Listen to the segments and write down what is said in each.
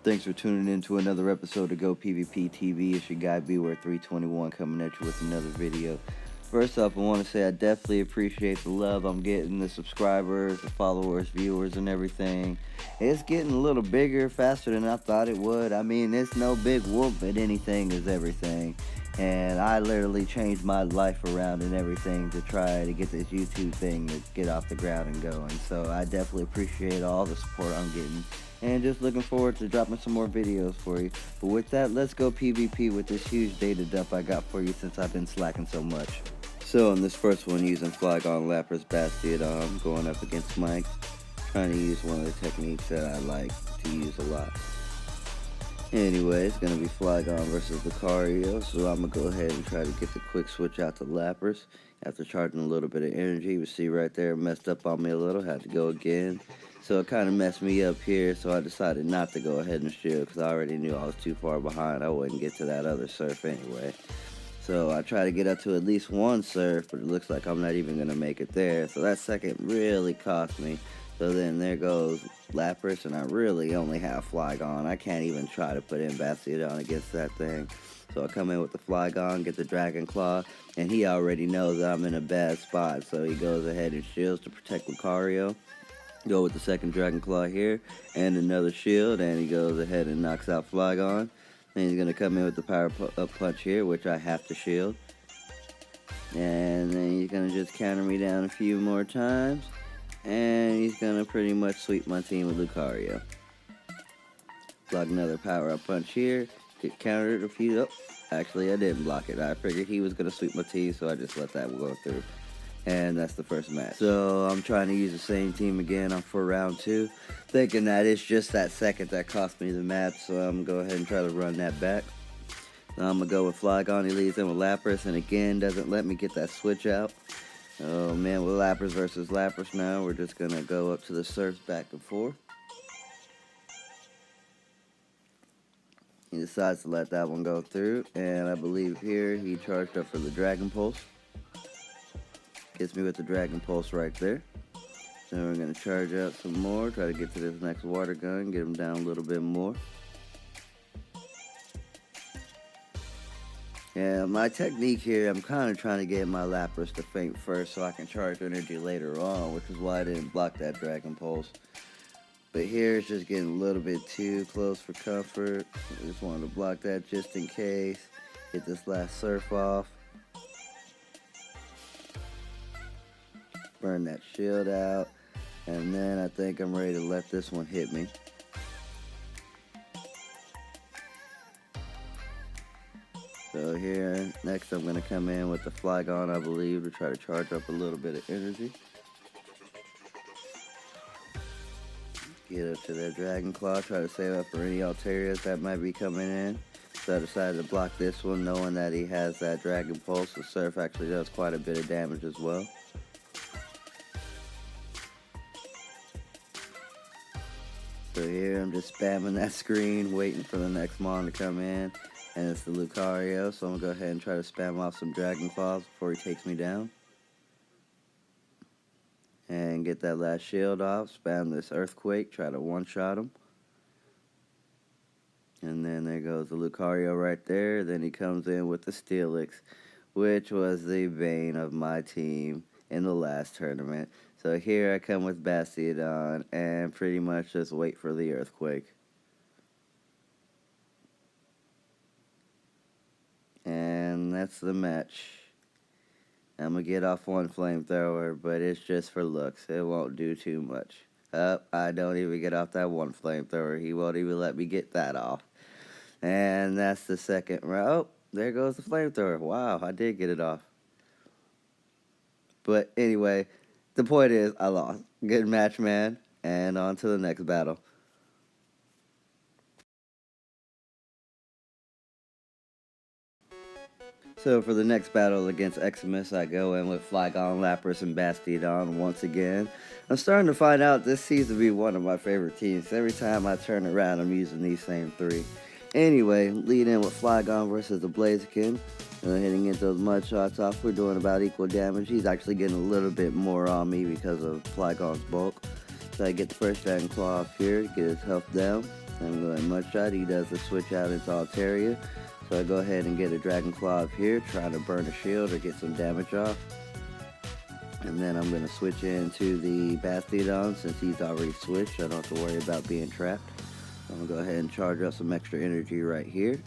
Thanks for tuning in to another episode of Go PvP TV. It's your guy Beware321 coming at you with another video. First off, I want to say I definitely appreciate the love I'm getting, the subscribers, the followers, viewers, and everything. It's getting a little bigger, faster than I thought it would. I mean, it's no big whoop, but anything is everything. And I literally changed my life around and everything to try to get this YouTube thing to get off the ground and going. So I definitely appreciate all the support I'm getting. And just looking forward to dropping some more videos for you. But with that, let's go PvP with this huge data dump I got for you since I've been slacking so much. So in this first one, using Flygon Lapras Bastiodon, going up against Mike, trying to use one of the techniques that I like to use a lot. Anyway, it's going to be Flygon versus Lucario, so I'm going to go ahead and try to get the quick switch out to Lapras. After charging a little bit of energy, you see right there, messed up on me a little, had to go again. So it kind of messed me up here, so I decided not to go ahead and shield because I already knew I was too far behind. I wouldn't get to that other surf anyway. So I try to get up to at least one surf, but it looks like I'm not even going to make it there. So that second really cost me. So then there goes Lapras, and I really only have Flygon. I can't even try to put in Bastiodon against that thing. So I come in with the Flygon, get the Dragon Claw, and he already knows that I'm in a bad spot. So he goes ahead and shields to protect Lucario. Go with the second Dragon Claw here, and another shield, and he goes ahead and knocks out Flygon. Then he's going to come in with the Power Up Punch here, which I have to shield. And then he's going to just counter me down a few more times. And he's going to pretty much sweep my team with Lucario. Block another Power Up Punch here. Get countered a few. Oh, actually, I didn't block it. I figured he was going to sweep my team, so I just let that go through. And that's the first match. So I'm trying to use the same team again for round 2. Thinking that it's just that second that cost me the match. So I'm going to go ahead and try to run that back. Now I'm going to go with Flygon. He leads in with Lapras. And again, doesn't let me get that switch out. Oh man, with Lapras versus Lapras now, we're just going to go up to the surfs back and forth. He decides to let that one go through. And I believe here he charged up for the Dragon Pulse. Gets me with the Dragon Pulse right there. So we're going to charge out some more, try to get to this next water gun, get him down a little bit more. Yeah, my technique here, I'm kind of trying to get my Lapras to faint first so I can charge energy later on, which is why I didn't block that Dragon Pulse. But here it's just getting a little bit too close for comfort. I just wanted to block that just in case. Get this last surf off. Burn that shield out, and then I think I'm ready to let this one hit me. So here, next I'm going to come in with the Flygon, I believe, to try to charge up a little bit of energy. Get up to that Dragon Claw, try to save up for any Altarias that might be coming in. So I decided to block this one, knowing that he has that Dragon Pulse. The Surf actually does quite a bit of damage as well. So here I'm just spamming that screen, waiting for the next mon to come in, and it's the Lucario, so I'm going to go ahead and try to spam off some Dragon Claws before he takes me down. And get that last shield off, spam this Earthquake, try to one-shot him. And then there goes the Lucario right there, then he comes in with the Steelix, which was the bane of my team in the last tournament. So here I come with Bastiodon and pretty much just wait for the Earthquake. And that's the match. I'm going to get off one Flamethrower, but it's just for looks. It won't do too much. I don't even get off that one Flamethrower. He won't even let me get that off. And that's the second round. Oh, there goes the Flamethrower. Wow, I did get it off. But anyway, the point is, I lost. Good match, man. And on to the next battle. So for the next battle against Eximus, I go in with Flygon, Lapras, and Bastiodon once again. I'm starting to find out this seems to be one of my favorite teams. Every time I turn around, I'm using these same three. Anyway, lead in with Flygon versus the Blaziken. Hitting into those mud shots off, we're doing about equal damage. He's actually getting a little bit more on me because of Flygon's bulk. So I get the first Dragon Claw off here, get his health down. I'm going Mudshot. He does the switch out into Altaria. So I go ahead and get a Dragon Claw up here, trying to burn a shield or get some damage off. And then I'm going to switch into the Bastiodon since he's already switched. I don't have to worry about being trapped. I'm going to go ahead and charge up some extra energy right here.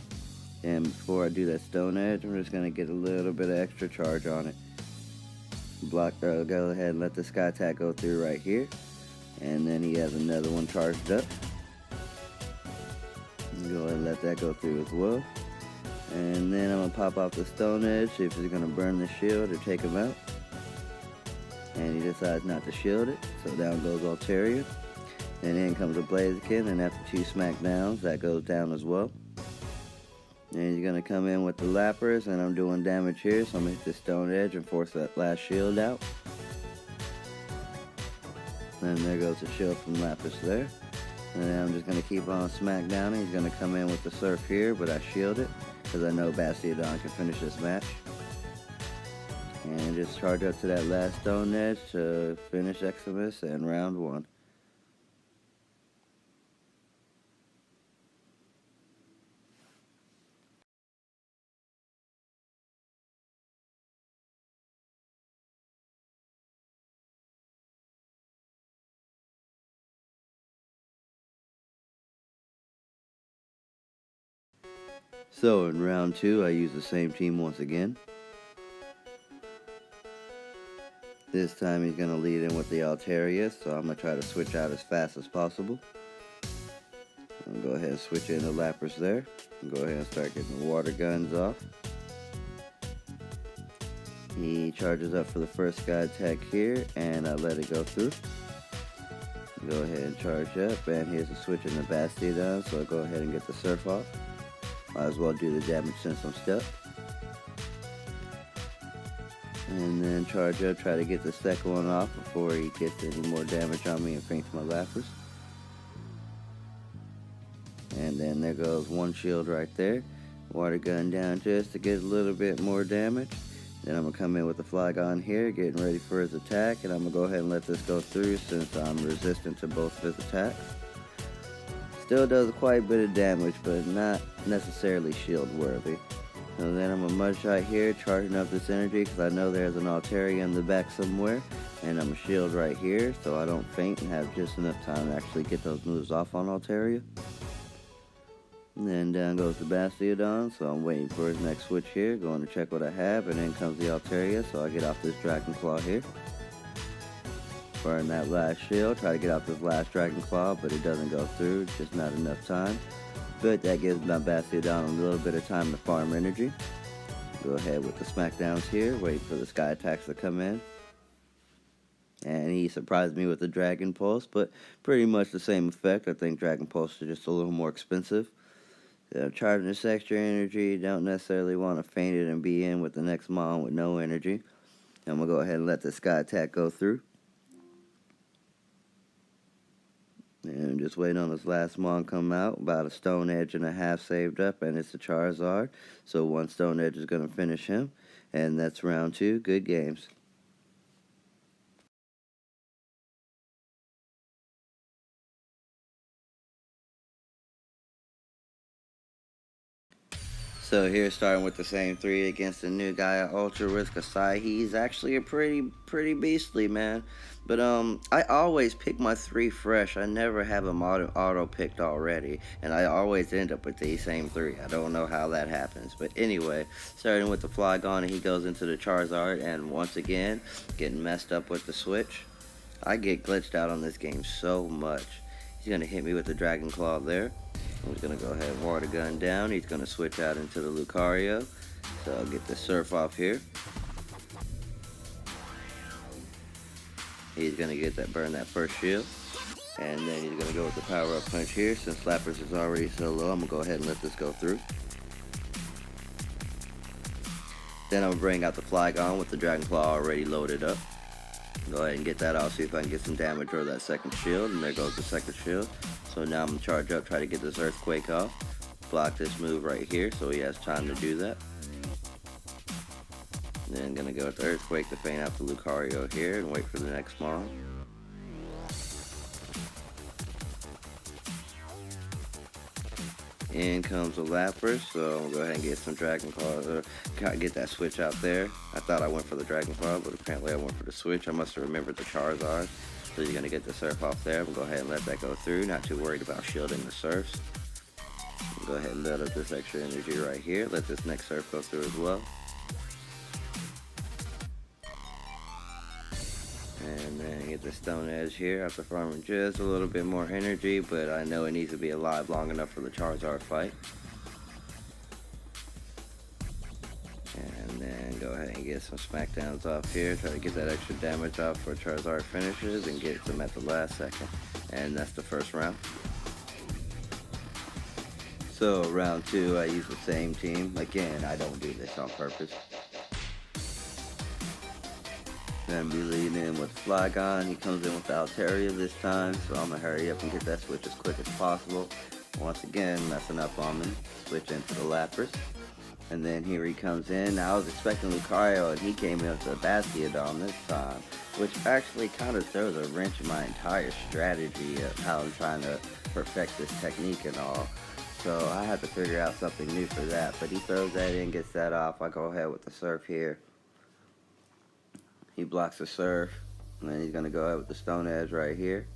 And before I do that Stone Edge, I'm just going to get a little bit of extra charge on it. Go ahead and let the Sky Attack go through right here. And then he has another one charged up. Go ahead and let that go through as well. And then I'm going to pop off the Stone Edge, see if he's going to burn the shield or take him out. And he decides not to shield it, so down goes Altaria. And in comes a Blaziken, and after 2 smackdowns, that goes down as well. And he's going to come in with the Lapras, and I'm doing damage here, so I'm going to hit the Stone Edge and force that last shield out. And there goes the shield from Lapras there. And then I'm just going to keep on smackdowning. He's going to come in with the Surf here, but I shield it, because I know Bastiodon can finish this match. And just charge up to that last Stone Edge to finish Eximus in round 1. So in round 2, I use the same team once again. This time he's going to lead in with the Altaria, so I'm going to try to switch out as fast as possible. And go ahead and switch in the Lapras there. And go ahead and start getting the water guns off. He charges up for the first Sky Attack here, and I let it go through. Go ahead and charge up, and here's a switch in the Bastiodon, so I'll go ahead and get the Surf off. Might as well do the damage since I'm stuck. And then charge up, try to get the second one off before he gets any more damage on me and faints my Lapras. And then there goes one shield right there. Water gun down just to get a little bit more damage. Then I'm going to come in with the Flygon here, getting ready for his attack. And I'm going to go ahead and let this go through since I'm resistant to both of his attacks. Still does quite a bit of damage, but not necessarily shield worthy. So then I'm a Mudshot here, charging up this energy because I know there's an Altaria in the back somewhere. And I'm a shield right here so I don't faint and have just enough time to actually get those moves off on Altaria. And then down goes the Bastiodon, so I'm waiting for his next switch here, going to check what I have, and then comes the Altaria, so I get off this Dragon Claw here. Burn that last shield, try to get off this last Dragon Claw, but it doesn't go through, it's just not enough time. But that gives my Bastiodon a little bit of time to farm energy. Go ahead with the smackdowns here, wait for the Sky Attacks to come in. And he surprised me with the Dragon Pulse, but pretty much the same effect. I think Dragon Pulse is just a little more expensive. Charging this extra energy, don't necessarily want to faint it and be in with the next Mon with no energy. I'm going to go ahead and let the Sky Attack go through. And I'm just waiting on this last Mon come out, about a Stone Edge and a half saved up, and it's a Charizard. So one Stone Edge is going to finish him, and that's round 2. Good games. So here, starting with the same 3 against the new guy at Ultra Risk Asai. He's actually a pretty beastly, man. But I always pick my 3 fresh. I never have them auto picked already, and I always end up with these same 3. I don't know how that happens, but anyway, starting with the Flygon, he goes into the Charizard, and once again, getting messed up with the switch. I get glitched out on this game so much. He's gonna hit me with the Dragon Claw there. He's going to go ahead and water gun down. He's going to switch out into the Lucario. So I'll get the Surf off here. He's going to get that burn that first shield. And then he's going to go with the Power Up Punch here. Since Lapras is already so low, I'm going to go ahead and let this go through. Then I'm going to bring out the Flygon with the Dragon Claw already loaded up. Go ahead and get that off, see if I can get some damage or that second shield. And there goes the second shield. So now I'm going to charge up, try to get this Earthquake off. Block this move right here so he has time to do that. Then I'm going to go with the Earthquake to feint out the Lucario here and wait for the next Mon. in comes a Lapras, so I'm gonna go ahead and get some Dragon Claw, get that switch out there. I thought I went for the Dragon Claw, but apparently I went for the switch. I must have remembered the Charizard. So you're gonna get the Surf off there. I'm gonna go ahead and let that go through. Not too worried about shielding the Surfs. Go ahead and let up this extra energy right here. Let this next Surf go through as well. And then get the Stone Edge here after farming just a little bit more energy, but I know it needs to be alive long enough for the Charizard fight. And then go ahead and get some smackdowns off here. Try to get that extra damage off for Charizard finishes and get them at the last second. And that's the first round. So round 2, I use the same team. Again, I don't do this on purpose. Gonna be leading in with Flygon. He comes in with the Altaria this time, so I'm gonna hurry up and get that switch as quick as possible. Once again, messing up on me. Switch into the Lapras. And then here he comes in. Now I was expecting Lucario, and he came in with the Bastiodon this time, which actually kind of throws a wrench in my entire strategy of how I'm trying to perfect this technique and all. So I had to figure out something new for that. But he throws that in, gets that off. I go ahead with the Surf here. He blocks the Surf, and then he's going to go ahead with the Stone Edge right here.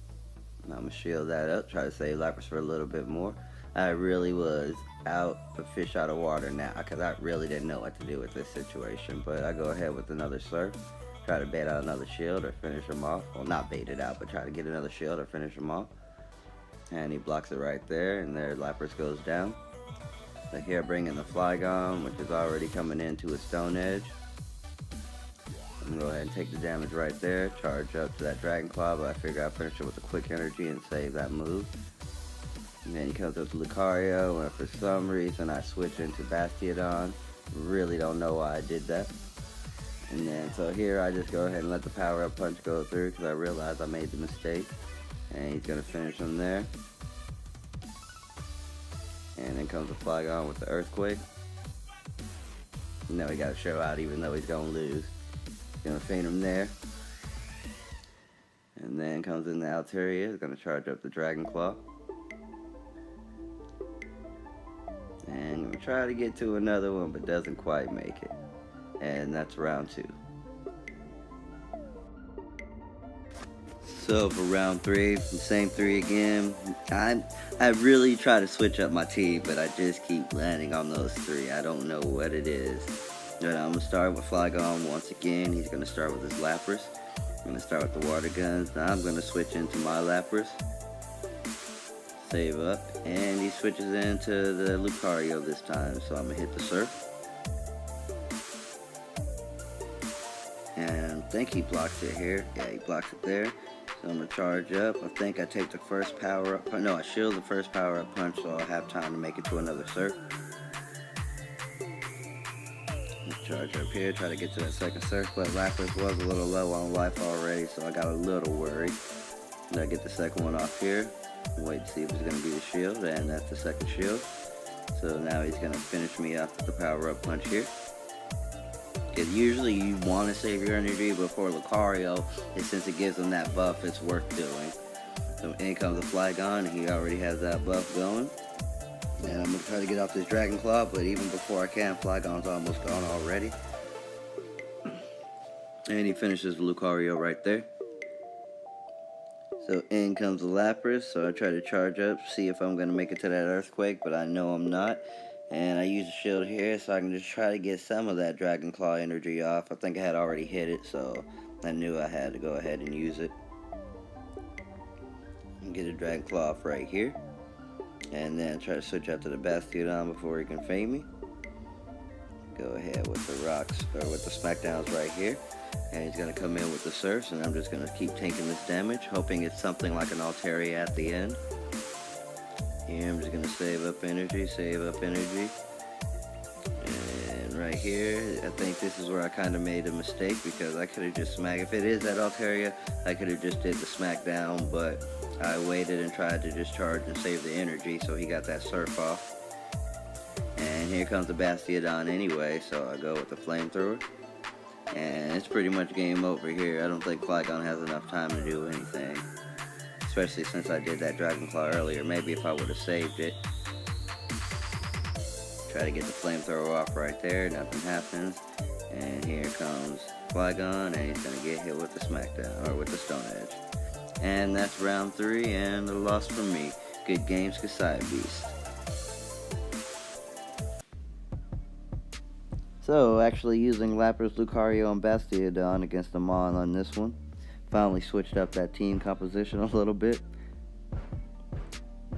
And I'm going to shield that up, try to save Lapras for a little bit more. I really was out of fish out of water now, because I really didn't know what to do with this situation. But I go ahead with another Surf, try to bait out another shield or finish him off. Well, not bait it out, but try to get another shield or finish him off. And he blocks it right there, and there Lapras goes down. So here I bring in the Flygon, which is already coming into a Stone Edge. I'm gonna go ahead and take the damage right there, charge up to that Dragon Claw, but I figure I'll finish it with a quick energy and save that move. And then he comes up to Lucario, and for some reason I switch into Bastiodon. Really don't know why I did that. And then so here I just go ahead and let the Power Up Punch go through because I realized I made the mistake. And he's gonna finish him there. And then comes the Flygon with the Earthquake. Now he got to show out even though he's gonna lose. Gonna feint him there. And then comes in the Altaria. He's gonna charge up the Dragon Claw. And gonna try to get to another one, but doesn't quite make it. And that's round 2. So for round 3, the same 3 again. I really try to switch up my team, but I just keep landing on those 3. I don't know what it is. But I'm going to start with Flygon once again. He's going to start with his Lapras. I'm going to start with the Water Guns. Now I'm going to switch into my Lapras. Save up. And he switches into the Lucario this time. So I'm going to hit the Surf. And I think he blocks it here. Yeah, he blocks it there. So I'm going to charge up. I think I take the first power up. No, I shield the first power up punch so I'll have time to make it to another Surf. Charge up here, try to get to that second Surf, but Lapras was a little low on life already, so I got a little worried. And I get the second one off here. Wait to see if it's going to be the shield, and that's the second shield. So now he's going to finish me off with the Power Up Punch here. Because usually you want to save your energy before Lucario, and since it gives him that buff, it's worth doing. So in comes the Flygon, and he already has that buff going. And I'm going to try to get off this Dragon Claw, but even before I can, Flygon's almost gone already. And he finishes Lucario right there. So in comes the Lapras, so I try to charge up, see if I'm going to make it to that Earthquake, but I know I'm not. And I use a shield here, so I can just try to get some of that Dragon Claw energy off. I think I had already hit it, so I knew I had to go ahead and use it. And get a Dragon Claw off right here. And then try to switch out to the Bastiodon before he can feint me. Go ahead with the rocks, or with the smackdowns right here. And he's going to come in with the Surfs, and I'm just going to keep tanking this damage, hoping it's something like an Altaria at the end. Here I'm just going to save up energy. And right here, I think this is where I kind of made a mistake, because I could have just smacked. If it is that Altaria, I could have just did the smackdown, but I waited and tried to just charge and save the energy, so he got that Surf off. And here comes the Bastiodon anyway, so I go with the Flamethrower. And it's pretty much game over here. I don't think Flygon has enough time to do anything. Especially since I did that Dragon Claw earlier. Maybe if I would have saved it. Try to get the flamethrower off right there. Nothing happens. And here comes Flygon, and he's going to get hit with the Smackdown, or with the Stone Edge. And that's round 3, and a loss for me. Good games, Kasai Beast. So, actually using Lapras, Lucario, and Bastiodon against the Mon on this one. Finally switched up that team composition a little bit.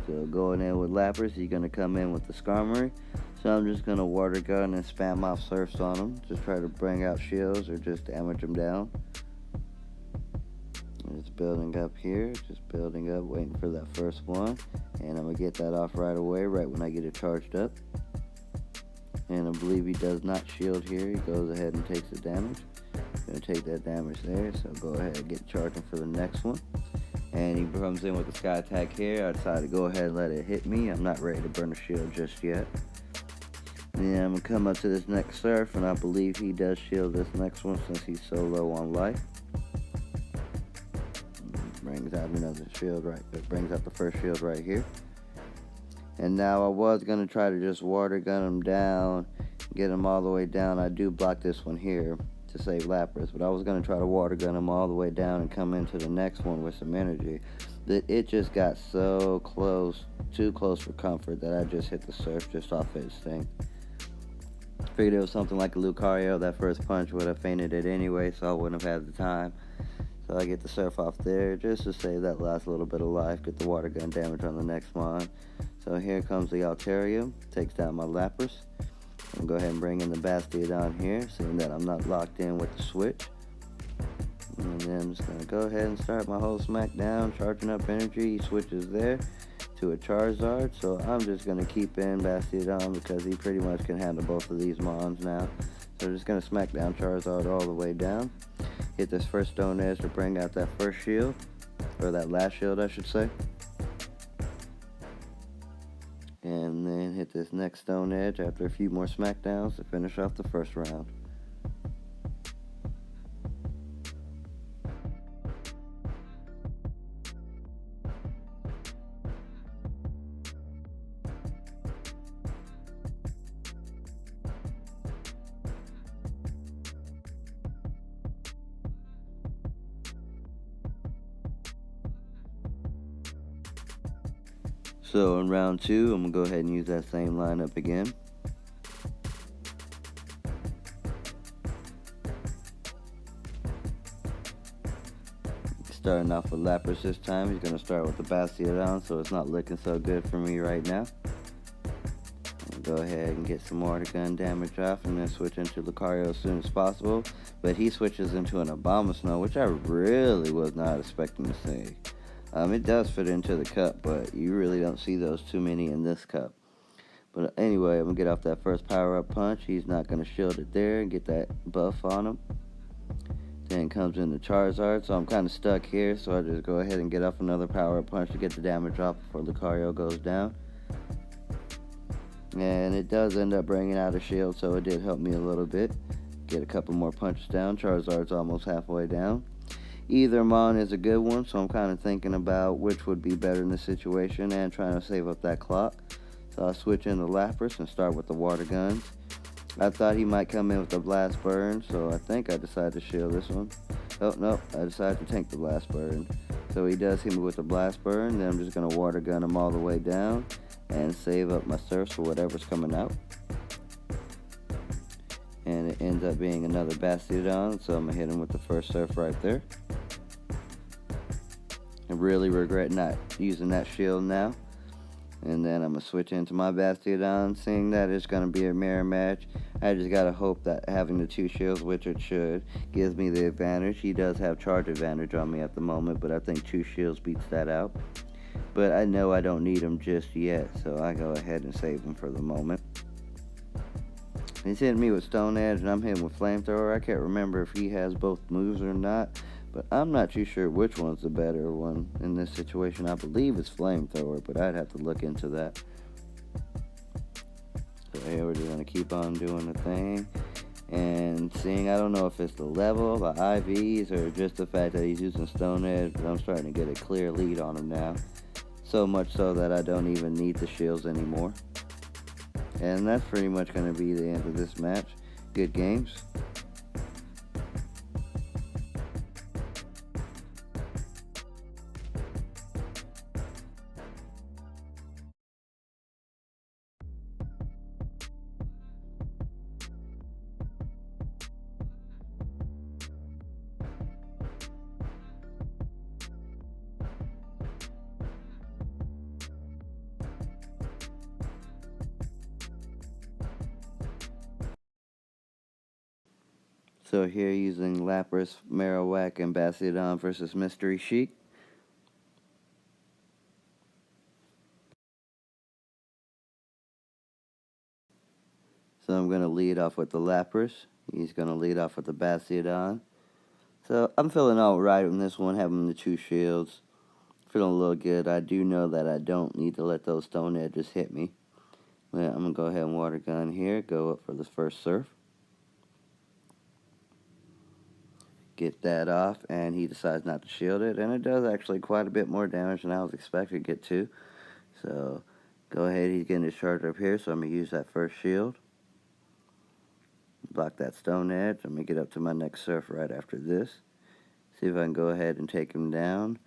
So, going in with Lapras, he's going to come in with the Skarmory. So I'm just going to Water Gun and spam off Surfs on him. Just try to bring out shields or just damage him down. It's building up here. Just building up, waiting for that first one. And I'm going to get that off right away, right when I get it charged up. And I believe he does not shield here. He goes ahead and takes the damage. Going to take that damage there. So go ahead and get charging for the next one. And he comes in with the Sky Attack here. I decided to go ahead and let it hit me. I'm not ready to burn a shield just yet. Then I'm going to come up to this next Surf, and I believe he does shield this next one since he's so low on life. Brings out another shield right, it brings out the first shield right here. And now I was going to try to just Water Gun him down, get him all the way down. I do block this one here to save Lapras, but I was going to try to Water Gun him all the way down and come into the next one with some energy. That it just got so close, too close for comfort, that I just hit the Surf just off his thing. Figured it was something like a Lucario. That first punch would have fainted it anyway, so I wouldn't have had the time. So I get the Surf off there just to save that last little bit of life, get the Water Gun damage on the next Mon. So here comes the Altaria, takes down my Lapras. I'm going to go ahead and bring in the Bastiodon here, seeing that I'm not locked in with the switch. And then I'm just going to go ahead and start my whole Smackdown, charging up energy. He switches there to a Charizard, so I'm just going to keep in Bastiodon because he pretty much can handle both of these Mons now. So I'm just going to smack down Charizard all the way down. Hit this first Stone Edge to bring out that first shield, or that last shield I should say. And then hit this next Stone Edge after a few more Smackdowns to finish off the first round. So in round 2, I'm going to go ahead and use that same lineup again. Starting off with Lapras this time. He's going to start with the Bastiodon, so it's not looking so good for me right now. I'll go ahead and get some Water Gun damage off and then switch into Lucario as soon as possible. But he switches into an Abomasnow, which I really was not expecting to see. It does fit into the cup, but you really don't see those too many in this cup. But anyway, I'm going to get off that first power-up punch. He's not going to shield it there and get that buff on him. Then comes in the Charizard, so I'm kind of stuck here, so I just go ahead and get off another power-up punch to get the damage off before Lucario goes down. And it does end up bringing out a shield, so it did help me a little bit. Get a couple more punches down. Charizard's almost halfway down. Either Mon is a good one, so I'm kind of thinking about which would be better in this situation and trying to save up that clock. So I switch into Lapras and start with the Water Guns. I thought he might come in with the Blast Burn, so I think I decided to shield this one. Oh, no, I decided to tank the Blast Burn. So he does hit me with the Blast Burn, then I'm just going to Water Gun him all the way down and save up my Surfs for whatever's coming out. And it ends up being another Bastiodon, so I'm going to hit him with the first Surf right there. I really regret not using that shield now. And then I'm going to switch into my Bastiodon, seeing that it's going to be a mirror match. I just got to hope that having the 2 shields, which it should, gives me the advantage. He does have charge advantage on me at the moment, but I think 2 shields beats that out. But I know I don't need him just yet, so I go ahead and save him for the moment. He's hitting me with Stone Edge, and I'm hitting with Flamethrower. I can't remember if he has both moves or not, but I'm not too sure which one's the better one in this situation. I believe it's Flamethrower, but I'd have to look into that. So here we're just going to keep on doing the thing. And seeing, I don't know if it's the level, the IVs, or just the fact that he's using Stone Edge, but I'm starting to get a clear lead on him now. So much so that I don't even need the shields anymore. And that's pretty much going to be the end of this match. Good games. So here using Lapras, Marowak, and Bastiodon versus Mystery Sheik. So I'm going to lead off with the Lapras. He's going to lead off with the Bastiodon. So I'm feeling alright in this one, having the 2 shields. Feeling a little good. I do know that I don't need to let those stone edges hit me. But I'm going to go ahead and water gun here. Go up for this first surf. Get that off, and he decides not to shield it. And it does actually quite a bit more damage than I was expecting to get to. So go ahead, he's getting his charge up here, so I'm going to use that first shield. Block that stone edge. I'm going to get up to my next surf right after this. See if I can go ahead and take him down.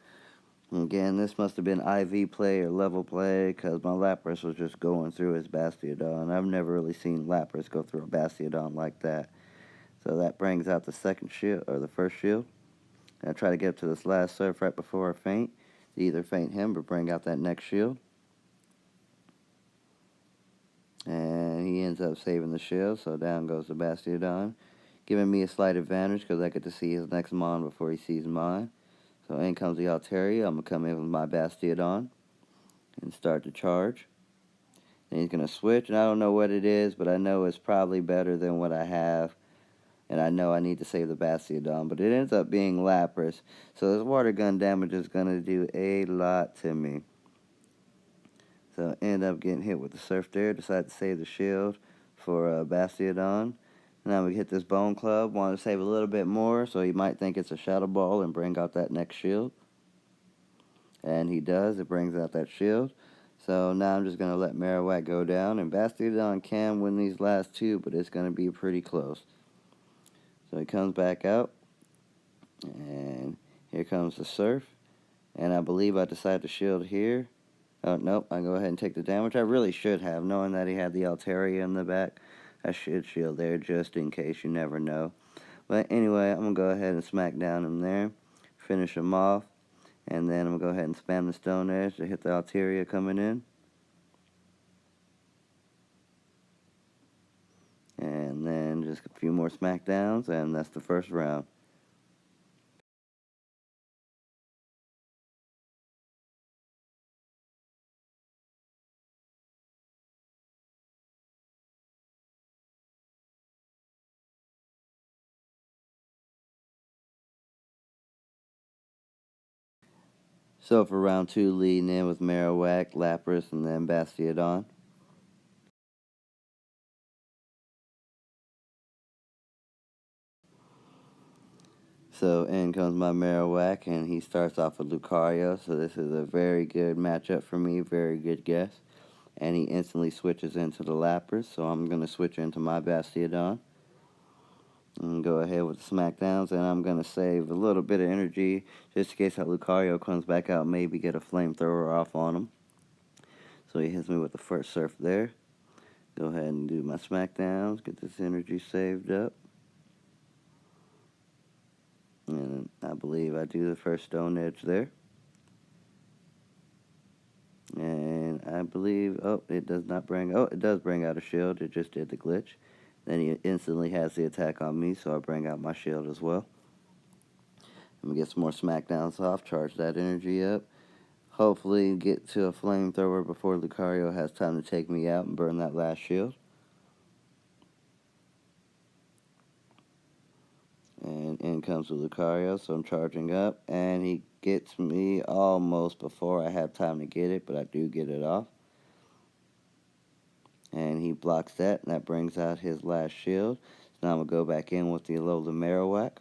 Again, this must have been IV play or level play because my Lapras was just going through his Bastiodon. I've never really seen Lapras go through a Bastiodon like that. So that brings out the second shield, or the first shield. And I try to get up to this last surf right before I faint. To either faint him or bring out that next shield. And he ends up saving the shield, so down goes the Bastiodon. Giving me a slight advantage because I get to see his next Mon before he sees mine. So in comes the Altaria. I'm going to come in with my Bastiodon and start to charge. And he's going to switch, and I don't know what it is, but I know it's probably better than what I have. And I know I need to save the Bastiodon, but it ends up being Lapras. So this water gun damage is going to do a lot to me. So I end up getting hit with the Surf there. Decide to save the shield for Bastiodon. Now we hit this Bone Club. Want to save a little bit more, so he might think it's a Shadow Ball and bring out that next shield. And he does. It brings out that shield. So now I'm just going to let Marowak go down. And Bastiodon can win these last 2, but it's going to be pretty close. So he comes back out. And here comes the Surf. And I believe I decide to shield here. Oh, nope. I go ahead and take the damage. I really should have, knowing that he had the Altaria in the back. I should shield there just in case. You never know. But anyway, I'm going to go ahead and smack down him there. Finish him off. And then I'm going to go ahead and spam the stone edge to hit the Altaria coming in. And then just a few more smackdowns, and that's the first round. So for round 2, leading in with Marowak, Lapras, and then Bastiodon. So in comes my Marowak, and he starts off with Lucario. So this is a very good matchup for me, very good guess. And he instantly switches into the Lapras, so I'm going to switch into my Bastiodon. And go ahead with the smackdowns, and I'm going to save a little bit of energy just in case that Lucario comes back out, maybe get a flamethrower off on him. So he hits me with the first surf there. Go ahead and do my smackdowns, get this energy saved up. And I believe I do the first stone edge there. And I believe, oh, it does not bring, oh, it does bring out a shield. It just did the glitch. Then he instantly has the attack on me, so I bring out my shield as well. I'm going to get some more smackdowns off, charge that energy up. Hopefully get to a flamethrower before Lucario has time to take me out and burn that last shield. And in comes the Lucario, so I'm charging up. And he gets me almost before I have time to get it, but I do get it off. And he blocks that, and that brings out his last shield. So now I'm going to go back in with the Alola Marowak.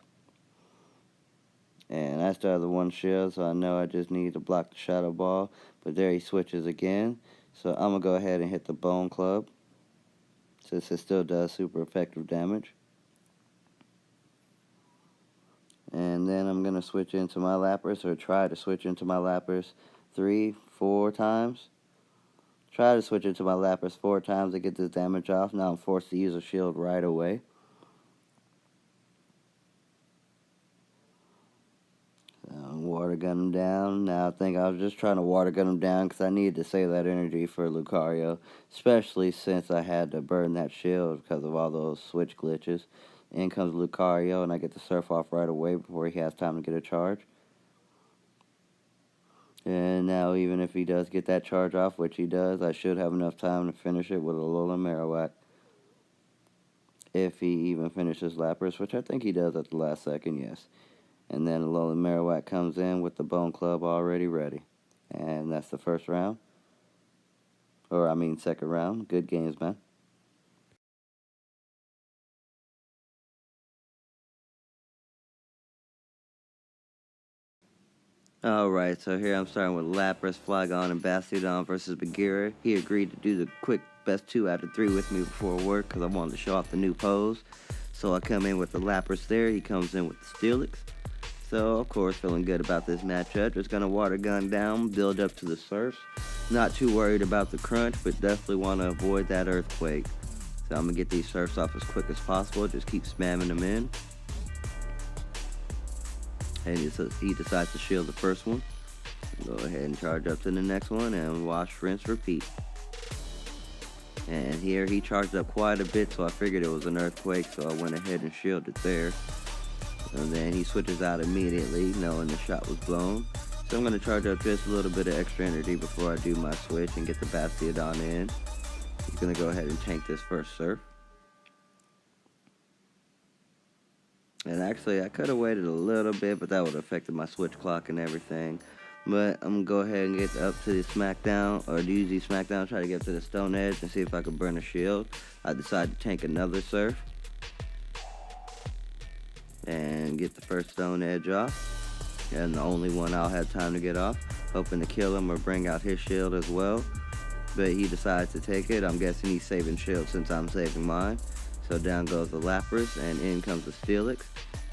And I started the one shield, so I know I just need to block the Shadow Ball. But there he switches again. So I'm going to go ahead and hit the Bone Club. since it still does super effective damage. And then I'm going to switch into my Lapras, or try to switch into my Lapras 3-4 times. Try to switch into my Lapras 4 times to get this damage off. Now I'm forced to use a shield right away. Water gun him down. Now I think I was just trying to water gun him down because I needed to save that energy for Lucario, especially since I had to burn that shield because of all those switch glitches. In comes Lucario, and I get to surf off right away before he has time to get a charge. And now even if he does get that charge off, which he does, I should have enough time to finish it with a Alolan Marowak. If he even finishes Lapras, which I think he does at the last second, yes. And then Alolan Marowak comes in with the Bone Club already ready. And that's the first round. Or, I mean, second round. Good games, man. Alright, so here I'm starting with Lapras, Flygon, and Bastiodon versus Bagheera. He agreed to do the quick best 2 out of 3 with me before work because I wanted to show off the new pose. So I come in with the Lapras there. He comes in with the Steelix. So, of course, feeling good about this matchup. Just going to water gun down, build up to the surfs. Not too worried about the crunch, but definitely want to avoid that earthquake. So I'm going to get these surfs off as quick as possible. Just keep spamming them in. And he decides to shield the first one. Go ahead and charge up to the next one and wash, rinse, repeat. And here he charged up quite a bit, so I figured it was an earthquake, so I went ahead and shielded there. And then he switches out immediately, knowing the shot was blown. So I'm going to charge up just a little bit of extra energy before I do my switch and get the Bastiodon in. He's going to go ahead and tank this first surf. And actually, I could have waited a little bit, but that would have affected my switch clock and everything. But I'm going to go ahead and get up to the Smackdown, or use the Smackdown, try to get to the Stone Edge and see if I can burn a shield. I decided to tank another surf and get the first Stone Edge off. And the only one I'll have time to get off. Hoping to kill him or bring out his shield as well. But he decides to take it. I'm guessing he's saving shield since I'm saving mine. So down goes the Lapras, and in comes the Steelix.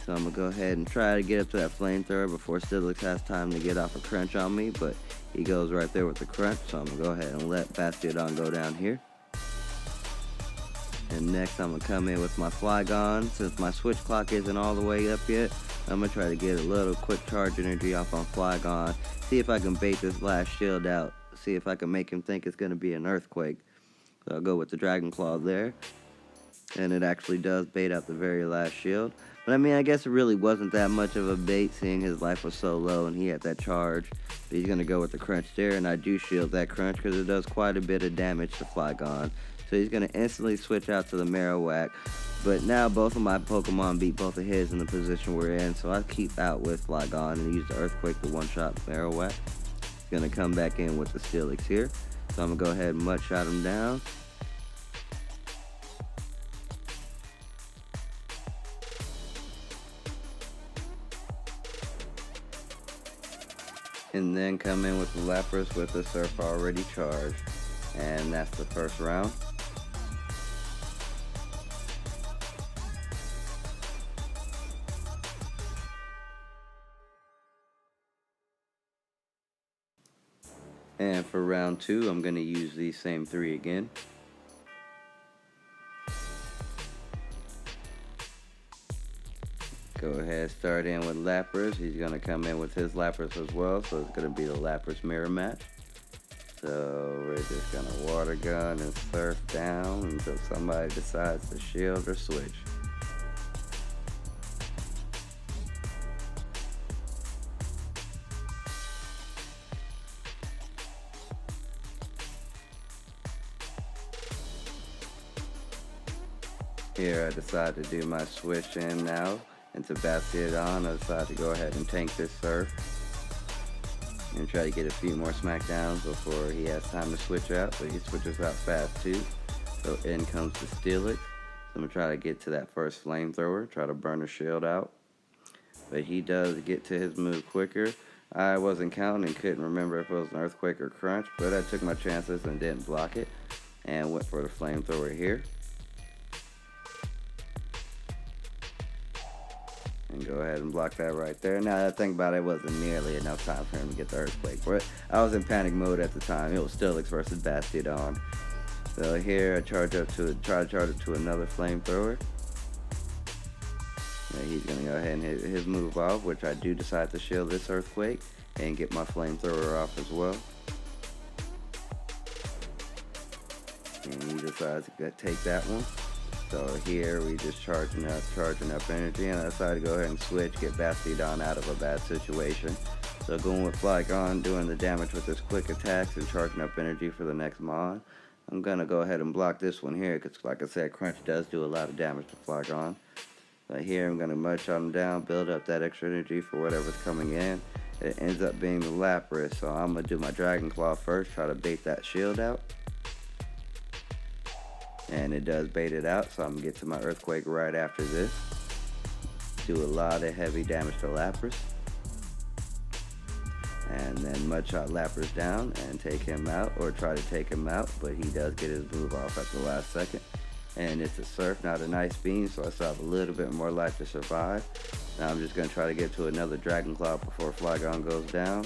So I'm going to go ahead and try to get up to that Flamethrower before Steelix has time to get off a crunch on me, but he goes right there with the crunch, so I'm going to go ahead and let Bastiodon go down here. And next I'm going to come in with my Flygon. Since my switch clock isn't all the way up yet, I'm going to try to get a little quick charge energy off on Flygon, see if I can bait this last shield out, see if I can make him think it's going to be an earthquake. So I'll go with the Dragon Claw there. And it actually does bait out the very last shield. But I mean, I guess it really wasn't that much of a bait, seeing his life was so low and he had that charge. But he's going to go with the crunch there, and I do shield that crunch because it does quite a bit of damage to Flygon. So he's going to instantly switch out to the Marowak. But now both of my Pokemon beat both of his in the position we're in, so I keep out with Flygon and use the Earthquake to one-shot Marowak. He's going to come back in with the Steelix here. So I'm going to go ahead and Mud-Shot him down. And then come in with the Lapras with the Surf already charged. And that's the first round. And for round 2, I'm going to use these same 3 again. Go ahead, start in with Lapras. He's going to come in with his Lapras as well, so it's going to be the Lapras mirror match. So we're just going to water gun and surf down until somebody decides to shield or switch. Here I decide to do my switch in now into Bastiodon. I decide to go ahead and tank this surf and try to get a few more smackdowns before he has time to switch out, but he switches out fast too. So in comes the Steelix. So I'm going to try to get to that first Flamethrower, try to burn the shield out. But he does get to his move quicker. I wasn't counting and couldn't remember if it was an Earthquake or Crunch, but I took my chances and didn't block it and went for the Flamethrower here. And go ahead and block that right there. Now that I think about it, it wasn't nearly enough time for him to get the Earthquake. But I was in panic mode at the time. It was Steelix versus Bastiodon. So here I try to charge it to another flamethrower. And he's gonna go ahead and hit his move off, which I do decide to shield this Earthquake and get my flamethrower off as well. And he decides to take that one. So here we just charging up energy, and I decided to go ahead and switch, get Bastiodon out of a bad situation. So going with Flygon, doing the damage with his quick attacks and charging up energy for the next Mon. I'm gonna go ahead and block this one here, because like I said, Crunch does do a lot of damage to Flygon. But here I'm gonna Mudshot him down, build up that extra energy for whatever's coming in. It ends up being the Lapras, so I'm gonna do my Dragon Claw first, try to bait that shield out. And it does bait it out, so I'm gonna get to my Earthquake right after this. Do a lot of heavy damage to Lapras. And then Mudshot Lapras down and take him out, or try to take him out, but he does get his move off at the last second. And it's a Surf, not an Ice Beam, so I still have a little bit more life to survive. Now I'm just gonna try to get to another Dragon Claw before Flygon goes down.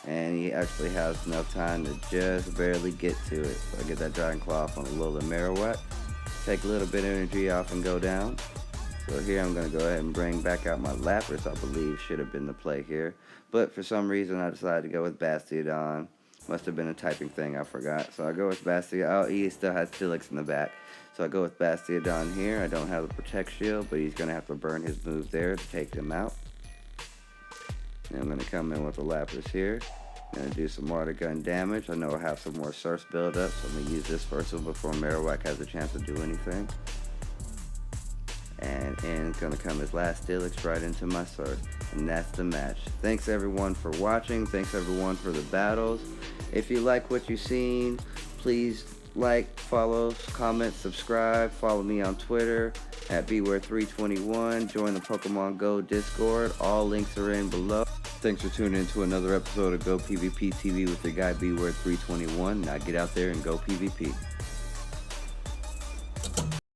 And he actually has enough time to just barely get to it. So I get that Dragon Claw off on a Alola Marowak, take a little bit of energy off and go down. So here I'm going to go ahead and bring back out my Lapras, I believe should have been the play here. But for some reason I decided to go with Bastiodon. Must have been a typing thing, I forgot. So I go with Bastiodon. Oh, he still has Steelix in the back. So I go with Bastiodon here. I don't have the Protect Shield, but he's going to have to burn his move there to take him out. And I'm going to come in with the Lapras here. I'm going to do some water gun damage. I know I have some more Surfs build up, so I'm going to use this first one before Marowak has a chance to do anything. And in is going to come his last Steelix right into my Surf. And that's the match. Thanks everyone for watching. Thanks everyone for the battles. If you like what you've seen, please like, follow, comment, subscribe. Follow me on Twitter at Beware321. Join the Pokemon Go Discord. All links are in below. Thanks for tuning in to another episode of Go PvP TV with the guy Beware321. Now get out there and go PvP.